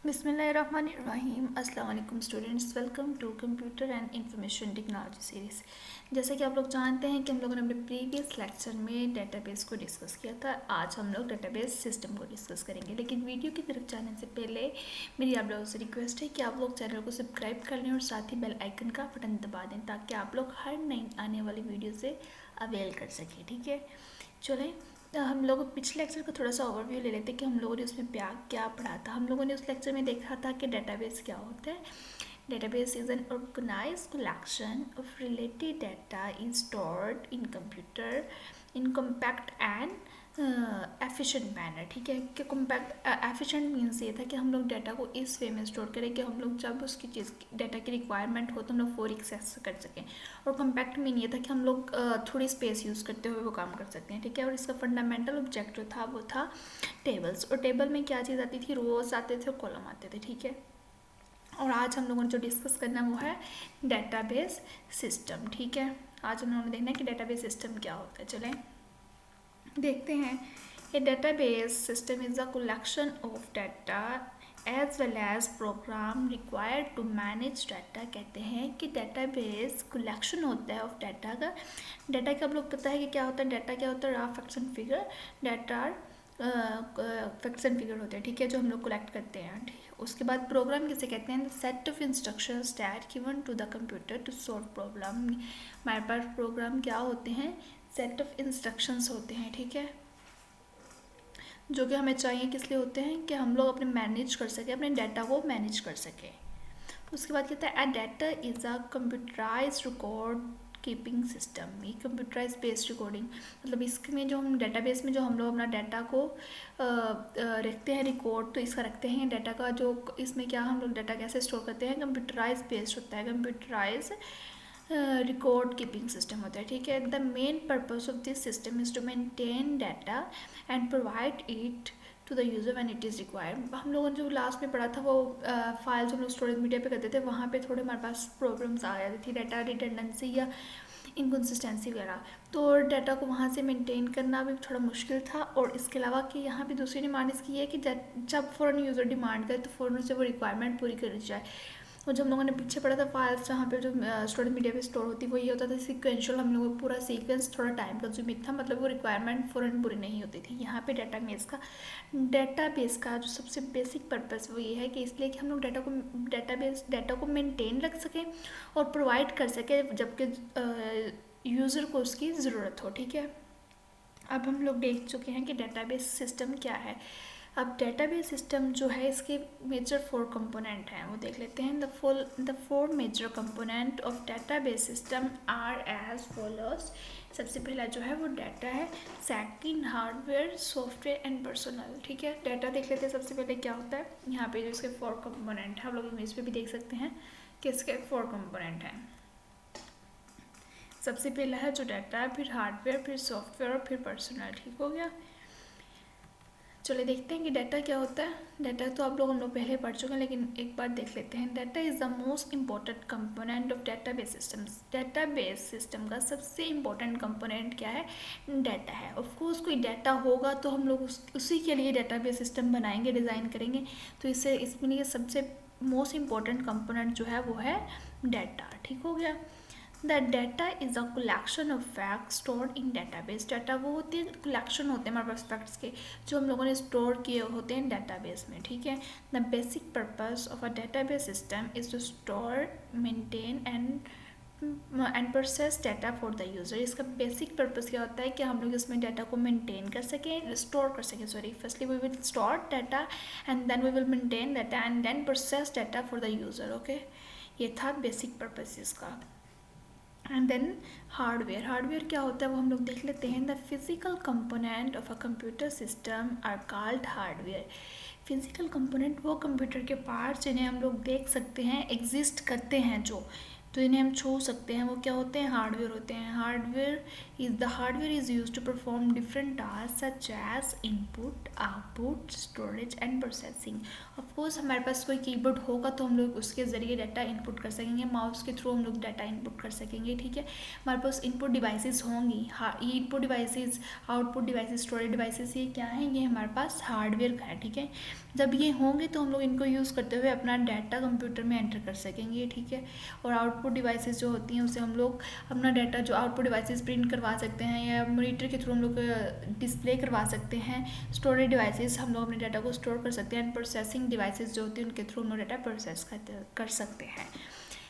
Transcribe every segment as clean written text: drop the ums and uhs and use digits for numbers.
बिस्मिल्लाहिर्रहमानिर्रहीम। अस्सलाम वालेकुम students, welcome to computer and information technology series. जैसा कि आप लोग जानते हैं कि हम लोगों ने अपने प्रीवियस लेक्चर में डेटाबेस को डिस्कस किया था। आज हम लोग डेटाबेस सिस्टम को डिस्कस करेंगे, लेकिन वीडियो की तरफ जाने से पहले मेरी आप लोगों से रिक्वेस्ट है कि आप लोग चैनल को सब्सक्राइब कर लें और साथ ही बेल आइकन का बटन दबा दें ताकि आप लोग हर नई आने वाली वीडियो से अवेल कर सकें। ठीक है, चलें हम लोग पिछले लेक्चर का थोड़ा सा ओवरव्यू ले लेते हैं कि हम लोगों ने उसमें क्या पढ़ा था। हम लोगों ने उस लेक्चर में देखा था कि डेटाबेस क्या होता है। Database is an organised collection of related data is stored in computer in compact and efficient manner. ठीक है, कि कॉम्पैक्ट एफिशिएंट मीन्स ये था कि हम लोग डाटा को इस वे में स्टोर करें कि हम लोग जब उसकी चीज़ डाटा की रिक्वायरमेंट हो तो हम लोग फौरी एक्सेस कर सकें। और कॉम्पैक्ट मीन ये था कि हम लोग थोड़ी स्पेस यूज़ करते हुए वो काम कर सकते हैं। ठीक है, और इसका फंडामेंटल ऑब्जेक्ट जो था वो था टेबल्स। और टेबल में क्या चीज़ आती थी, रोज आते थे और कॉलम आते थे। ठीक है, और आज हम लोगों ने जो डिस्कस करना है वो है डेटाबेस सिस्टम। ठीक है, आज हम लोगों ने देखना है कि डेटाबेस सिस्टम क्या होता है। चलें देखते हैं। A database system is a collection of data as well as program required to manage data. कहते हैं कि डेटाबेस कलेक्शन होता है ऑफ डाटा का। डाटा का आप लोग पता है कि क्या होता है। डाटा क्या होता है, raw facts and figure. Data facts and figure होते हैं। ठीक है, जो हम लोग कलेक्ट करते हैं। उसके बाद प्रोग्राम किसे कहते हैं, set of instructions that given to the computer to solve problem. हमारे पास प्रोग्राम क्या होते हैं, सेट ऑफ इंस्ट्रक्शंस होते हैं। ठीक है, जो कि हमें चाहिए किस लिए होते हैं कि हम लोग अपने मैनेज कर सकें, अपने डाटा को मैनेज कर सकें। उसके बाद कहता है, a data is a computerize record keeping system. ये कंप्यूटराइज बेस्ड रिकॉर्डिंग मतलब इसमें जो हम डेटाबेस में जो हम लोग अपना डाटा को रखते हैं रिकॉर्ड, तो इसका रखते हैं डाटा का जो इसमें क्या हम लोग डाटा कैसे स्टोर करते हैं, कंप्यूटराइज बेस्ड होता है। कंप्यूटराइज रिकॉर्ड कीपिंग सिस्टम होता है। ठीक है, the main purpose of this system is to maintain data and provide it to the user when it is required. हम लोगों ने जो लास्ट में पढ़ा था वो फाइल्स हम लोग स्टोरेज मीडिया पे करते थे, वहाँ पे थोड़े हमारे पास प्रॉब्लम्स आ जाती थी, डाटा रिडंडेंसी या इनकन्सिस्टेंसी वगैरह। तो डाटा को वहाँ से मेंटेन करना भी थोड़ा मुश्किल था। और इसके अलावा कि यहाँ पे दूसरी डिमांड इसकी है कि जब फ़ौरन यूज़र डिमांड करे तो फ़ौरन से वो रिक्वायरमेंट पूरी करी जाए। और जो हम लोगों ने पीछे पढ़ा था फाइल्स जहाँ पे जो स्टोरेज मीडिया पे स्टोर होती वो ये होता था सीक्वेंशियल। हम लोगों को पूरा सीक्वेंस थोड़ा टाइम कंज्यूमिंग था, मतलब वो रिक्वायरमेंट फ़ौरन पूरी नहीं होती थी। यहाँ पे डेटाबेस का जो सबसे बेसिक पर्पस वो ये है कि इसलिए कि हम लोग डाटा को मेंटेन रख सकें और प्रोवाइड कर सकें जबकि यूज़र को उसकी ज़रूरत हो। ठीक है, अब हम लोग देख चुके हैं कि डेटाबेस सिस्टम क्या है। अब डेटाबेस सिस्टम जो है इसके मेजर 4 कंपोनेंट हैं, वो देख लेते हैं। The 4 major component of database system are as follows. सबसे पहला जो है वो डाटा है, second hardware, software and personal. ठीक है, डाटा देख लेते हैं सबसे पहले क्या होता है। यहाँ पे जो इसके 4 कंपोनेंट हैं, आप लोग इमेज पे भी देख सकते हैं कि इसके 4 कंपोनेंट हैं। सबसे पहला है जो डाटा है, फिर हार्डवेयर, फिर सॉफ्टवेयर और फिर पर्सनल। ठीक हो गया, चलिए देखते हैं कि डाटा क्या होता है। डाटा तो आप लोग हम लोग पहले पढ़ चुके हैं, लेकिन एक बार देख लेते हैं। Data is the most important component of database systems. Database system का सबसे इम्पॉर्टेंट कंपोनेंट क्या है, डाटा है। ऑफ कोर्स कोई डाटा होगा तो हम लोग उसी के लिए डेटाबेस सिस्टम बनाएंगे, डिज़ाइन करेंगे। तो इसमें लिए सबसे मोस्ट इम्पॉर्टेंट कंपोनेंट जो है वो है डाटा। ठीक हो गया। The data is a collection of facts stored in database. Data वो होते हैं, कलेक्शन होते हैं हमारे पास फैक्ट्स के जो हम लोगों ने स्टोर किए होते हैं डेटाबेस में। ठीक है, the basic purpose of a database system is to store, maintain and process data for the user. इसका बेसिक पर्पस क्या होता है कि हम लोग इसमें डाटा को मेंटेन कर सकें, स्टोर कर सकें। Firstly we will store data and then we will maintain data and then process data for the user. Okay, ये था बेसिक पर्पस इसका। एंड देन हार्डवेयर क्या होता है वो हम लोग देख लेते हैं। The physical component of a computer system are called hardware. Physical component वो कंप्यूटर के पार्ट्स जिन्हें हम लोग देख सकते हैं, एग्जिस्ट करते हैं, जो तो इन्हें हम छू सकते हैं। वो क्या होते हैं? हार्डवेयर होते हैं। Hardware is use to perform different task such as input, output, storage and processing. Of course हमारे पास कोई कीबोर्ड होगा तो हम लोग उसके ज़रिए डाटा इनपुट कर सकेंगे, माउस के थ्रू हम लोग डाटा इनपुट कर सकेंगे, ठीक है। हमारे पास इनपुट डिवाइसेस होंगी। ये input devices, output devices, storage devices, ये क्या है? ये हमारे पास हार्डवेयर का है, ठीक है। जब ये होंगे तो हम लोग इनको यूज़ करते हुए अपना डाटा कंप्यूटर में एंटर कर सकेंगे, ठीक है। और आउटपुट डिवाइसेस जो होती हैं उससे हम लोग अपना डाटा, जो आउटपुट डिवाइसेस प्रिंट करवा सकते हैं या मॉनिटर के थ्रू हम लोग डिस्प्ले करवा सकते हैं। स्टोरेज डिवाइसेस हम लोग अपने डाटा को स्टोर कर सकते हैं। एंड प्रोसेसिंग डिवाइसेस जो होती हैं उनके थ्रू हम लोग डाटा प्रोसेस कर सकते हैं।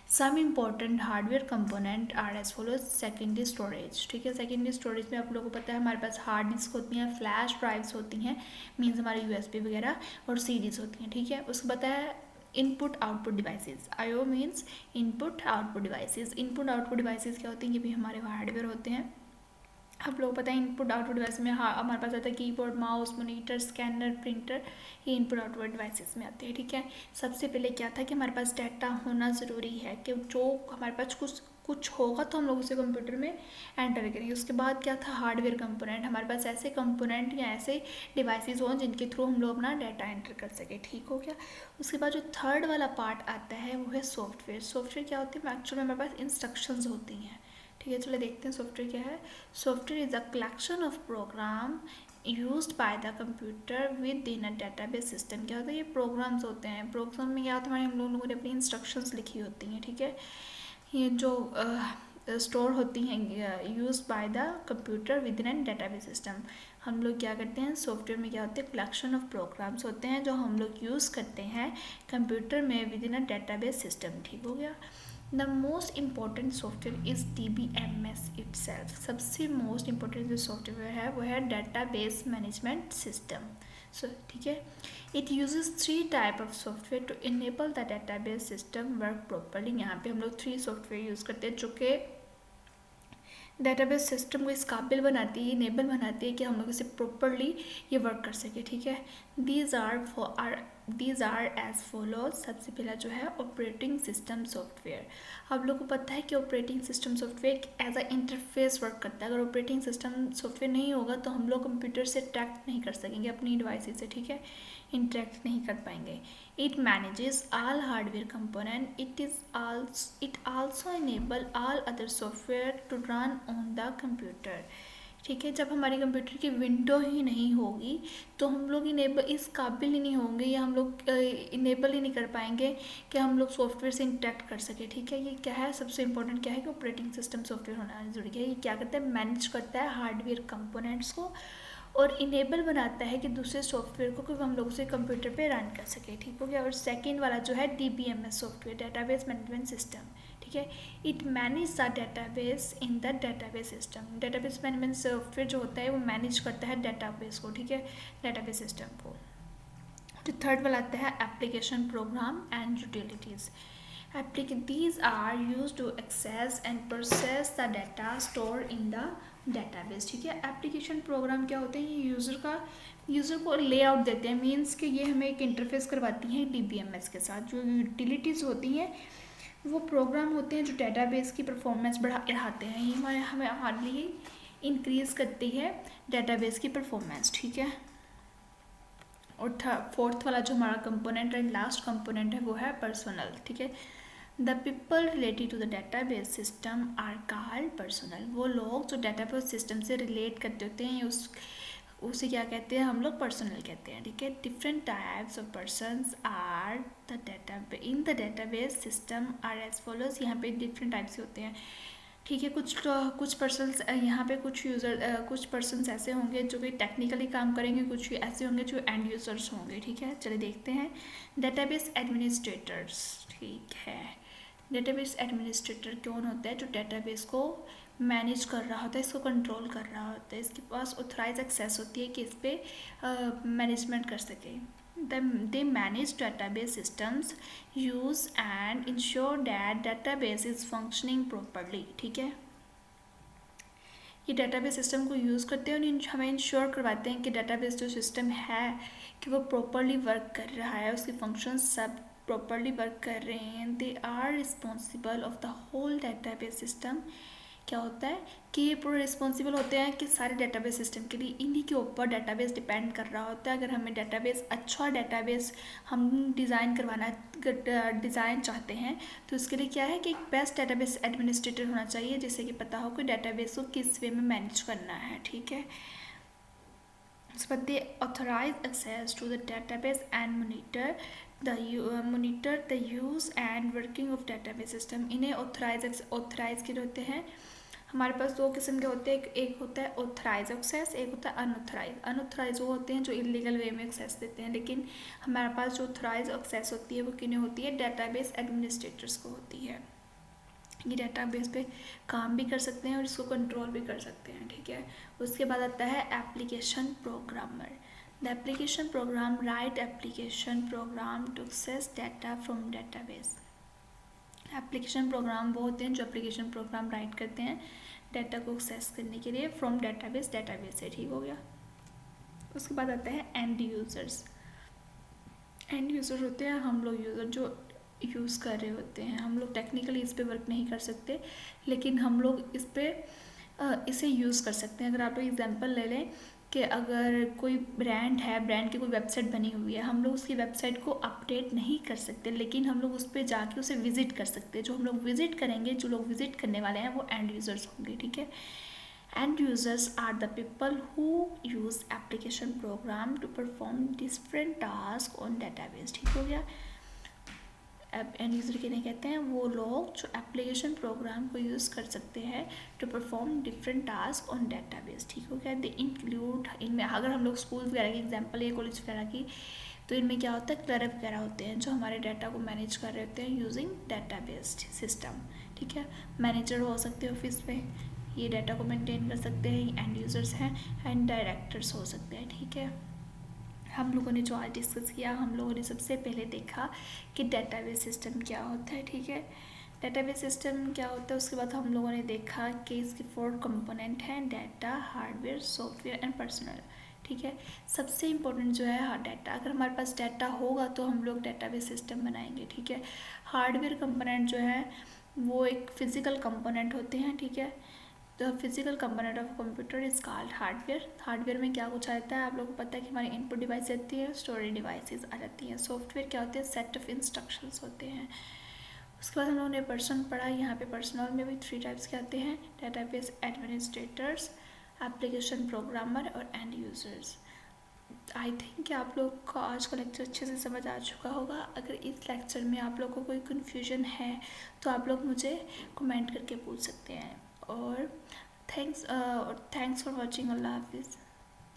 Some important hardware component are as follows. Secondary storage, ठीक है। सेकेंडरी स्टोरेज में आप लोगों को पता है हमारे पास हार्ड डिस्क होती हैं, फ्लैश ड्राइव्स होती हैं, मीन्स हमारे यूएसबी वगैरह, और सीडीज होती हैं, ठीक है। उसको पता है input output devices. IO means input output devices. Input output devices क्या होती हैं? ये भी हमारे हार्डवेयर होते हैं। आप लोगों को पता है इनपुट आउटपुट डिवाइस में हमारे पास आता है keyboard, mouse, monitor, scanner, printer, ये इनपुट आउटपुट डिवाइसेस में आते हैं, ठीक है। सबसे पहले क्या था कि हमारे पास डाटा होना ज़रूरी है, कि जो हमारे पास कुछ होगा तो हम लोग उसे कंप्यूटर में एंटर करेंगे। उसके बाद क्या था? Hardware component. हमारे पास ऐसे कंपोनेंट या ऐसे डिवाइसेस हों जिनके थ्रू हम लोग अपना डाटा एंटर कर सके, ठीक हो गया। उसके बाद जो थर्ड वाला पार्ट आता है वो है सॉफ्टवेयर। सॉफ्टवेयर क्या होती है? एक्चुअली हमारे पास इंस्ट्रक्शंस होती हैं, ठीक है। चलो देखते हैं सॉफ्टवेयर क्या है। Software is a collection of program used by the computer within a database system. क्या होता है? ये प्रोग्राम्स होते हैं। प्रोग्राम में क्या होता है? हम लोगों ने अपनी इंस्ट्रक्शंस लिखी होती हैं, ठीक है। ये जो स्टोर होती हैं use by the computer with in an database system. हम लोग क्या करते हैं? सॉफ्टवेयर में क्या होते हैं? कलेक्शन ऑफ प्रोग्राम्स होते हैं जो हम लोग यूज़ करते हैं कंप्यूटर में within a database system, ठीक हो गया। The most important software is DBMS itself. सबसे मोस्ट इम्पॉर्टेंट जो सॉफ्टवेयर है वो है डेटाबेस मैनेजमेंट सिस्टम। सो ठीक है, it uses 3 type of software to enable the database system work properly. यहाँ पे हम लोग 3 सॉफ्टवेयर यूज़ करते हैं जो कि डेटाबेस सिस्टम को इस काबिल बनाती है, इनेबल बनाती है कि हम लोग इसे प्रॉपरली ये वर्क कर सके, ठीक है। These are as follows. सबसे पहला जो है ऑपरेटिंग सिस्टम सॉफ्टवेयर। आप लोग को पता है कि operating system software as a interface work करता है। अगर ऑपरेटिंग सिस्टम सॉफ्टवेयर नहीं होगा तो हम लोग कंप्यूटर से ट्रैक नहीं कर सकेंगे, अपनी डिवाइसेस से, ठीक है, इंटरेक्ट नहीं कर पाएंगे। It manages all hardware component. It also enable all other software to run on the computer. ठीक है, जब हमारे कंप्यूटर की विंडो ही नहीं होगी तो हम लोग इस काबिल ही नहीं होंगे, या हम लोग इनेबल ही नहीं कर पाएंगे कि हम लोग सॉफ्टवेयर से इंटरेक्ट कर सके, ठीक है। ये क्या है? सबसे इंपॉर्टेंट क्या है कि ऑपरेटिंग सिस्टम सॉफ्टवेयर होना जरूरी है। ये क्या करता है? मैनेज करता है हार्डवेयर कंपोनेंट्स को और इनेबल बनाता है कि दूसरे सॉफ्टवेयर को हम लोग उसे कंप्यूटर पे रन कर सके, ठीक हो गया। और सेकंड वाला जो है DBMS software, database management system, ठीक है। It manage the database in the database system. Database management software जो होता है वो मैनेज करता है डेटाबेस को, ठीक है, डेटाबेस सिस्टम को। जो थर्ड वाला आता है application, program and utilities. These are used to access and process the data stored in the database, ठीक है। एप्लीकेशन प्रोग्राम क्या होते हैं? ये यूज़र को लेआउट देते हैं, मीन्स कि ये हमें एक इंटरफेस करवाती हैं DBMS के साथ। जो यूटिलिटीज़ होती हैं वो प्रोग्राम होते हैं जो डेटाबेस की परफॉर्मेंस बढ़ाते हैं। ये हमारे लिए इंक्रीज़ करती है डेटाबेस की परफॉर्मेंस, ठीक है। और फोर्थ वाला जो हमारा कंपोनेंट एंड लास्ट कंपोनेंट है वो है पर्सनल, ठीक है। The people related to the database system are called personal. वो लोग जो डेटाबेस सिस्टम से रिलेट करते होते हैं उसे क्या कहते हैं? हम लोग पर्सनल कहते हैं, ठीक है। Different types of persons are in the database system are as follows. यहाँ पे डिफरेंट टाइप्स होते हैं, ठीक है। कुछ पर्सनस यहाँ पे कुछ पर्सनस ऐसे होंगे जो कि टेक्निकली काम करेंगे, कुछ ऐसे होंगे जो एंड यूजर्स होंगे, ठीक है। चलिए देखते हैं। डेटाबेस एडमिनिस्ट्रेटर्स, ठीक है। डेटाबेस एडमिनिस्ट्रेटर कौन होता है? जो डेटाबेस को मैनेज कर रहा होता है, इसको कंट्रोल कर रहा होता है, इसके पास ऑथराइज एक्सेस होती है कि इस पर मैनेजमेंट कर सके। They manage database systems, use and ensure that database is functioning properly, ठीक है। ये डेटाबेस सिस्टम को यूज़ करते हैं और हमें इंश्योर करवाते हैं कि डेटाबेस जो सिस्टम है कि वो प्रॉपरली वर्क कर रहा है, उसके फंक्शन सब प्रॉपरली वर्क कर रहे हैं, they are responsible of the whole database system. क्या होता है कि ये पूरे रिस्पॉन्सिबल होते हैं कि सारे डेटाबेस सिस्टम के लिए, इन्हीं के ऊपर डेटाबेस डिपेंड कर रहा होता है। अगर हमें डेटाबेस अच्छा डेटाबेस हम डिज़ाइन चाहते हैं तो उसके लिए क्या है कि एक बेस्ट डेटाबेस एडमिनिस्ट्रेटर होना चाहिए, जिससे कि पता हो कि डेटाबेस को किस वे में मैनेज करना है, ठीक है। But they authorize access to the database and monitor the use and working of database system। इन्हें ऑथराइज के होते हैं। हमारे पास दो किस्म के होते हैं, एक होता है ऑथराइज एक्सेस, एक होता है अनऑथराइज। अनऑथराइज वो होते हैं जो इलीगल वे में एक्सेस देते हैं, लेकिन हमारे पास जो ऑथराइज एक्सेस होती है वो किन्हें होती है, डेटाबेस एडमिनिस्ट्रेटर्स को होती है। ये डेटाबेस पे काम भी कर सकते हैं और इसको कंट्रोल भी कर सकते हैं, ठीक है। उसके बाद आता है application programmer. The application program write application program to access data from database. Application program वो होते हैं जो एप्लीकेशन प्रोग्राम राइट करते हैं डाटा को एक्सेस करने के लिए फ्रॉम डेटाबेस से, ठीक हो गया। उसके बाद आता है एंड यूज़र्स। एंड यूज़र होते हैं हम लोग यूज़र जो यूज़ कर रहे होते हैं। हम लोग टेक्निकली इस पे वर्क नहीं कर सकते, लेकिन हम लोग इसे यूज़ कर सकते हैं। अगर आप लोग एग्जांपल ले लें कि अगर कोई ब्रांड है, ब्रांड की कोई वेबसाइट बनी हुई है, हम लोग उसकी वेबसाइट को अपडेट नहीं कर सकते, लेकिन हम लोग उस पर जाके उसे विज़िट कर सकते हैं। जो हम लोग विज़िट करेंगे, जो लोग विज़िट करने वाले हैं वो एंड यूज़र्स होंगे, ठीक है। End users are the people who use application program to perform different task on database, ठीक हो गया। एंड यूज़र किन्हें कहते हैं, वो लोग जो एप्लीकेशन प्रोग्राम को यूज़ कर सकते हैं to perform different task on database, ठीक हो गया। दे इंक्लूड, इनमें अगर हम लोग स्कूल वगैरह की एग्जांपल या कॉलेज वगैरह की, तो इनमें क्या होता है, क्लर्क वगैरह होते हैं जो हमारे डाटा को मैनेज कर रहे होते हैं यूजिंग डेटाबेस सिस्टम, ठीक है। मैनेजर हो सकते हैं ऑफिस में, ये डाटा को मेंटेन कर सकते हैं, एंड यूज़र्स हैं, एंड डायरेक्टर्स हो सकते हैं, ठीक है। हम लोगों ने जो आज डिस्कस किया, हम लोगों ने सबसे पहले देखा कि डेटाबेस सिस्टम क्या होता है, ठीक है। डेटाबेस सिस्टम क्या होता है, उसके बाद हम लोगों ने देखा कि इसके 4 कंपोनेंट हैं, data, hardware, software and personal, ठीक है। सबसे इम्पोर्टेंट जो है डाटा। अगर हमारे पास डाटा होगा तो हम लोग डेटाबेस सिस्टम बनाएंगे, ठीक है। हार्डवेयर कंपोनेंट जो है वो एक फिजिकल कंपोनेंट होते हैं, ठीक है। The physical component of computer is called hardware. Hardware में क्या कुछ आता है, आप लोगों को पता है कि हमारी इनपुट डिवाइस आती है, स्टोरेज डिवाइसेस आ जाती हैं। सॉफ्टवेयर क्या होते हैं, सेट ऑफ इंस्ट्रक्शंस होते हैं। उसके बाद हम लोगों ने पर्सन पढ़ा, यहाँ पे पर्सनल में भी 3 टाइप्स के आते हैं, डेटाबेस एडमिनिस्ट्रेटर्स, एप्लीकेशन प्रोग्रामर और एंड यूजर्स। आई थिंक कि आप लोग का आज का लेक्चर अच्छे से समझ आ चुका होगा। अगर इस लेक्चर में आप लोग को कोई कन्फ्यूजन है तो आप लोग मुझे कमेंट करके पूछ सकते हैं। और थैंक्स फॉर वॉचिंग। अल्लाह हाफिज़।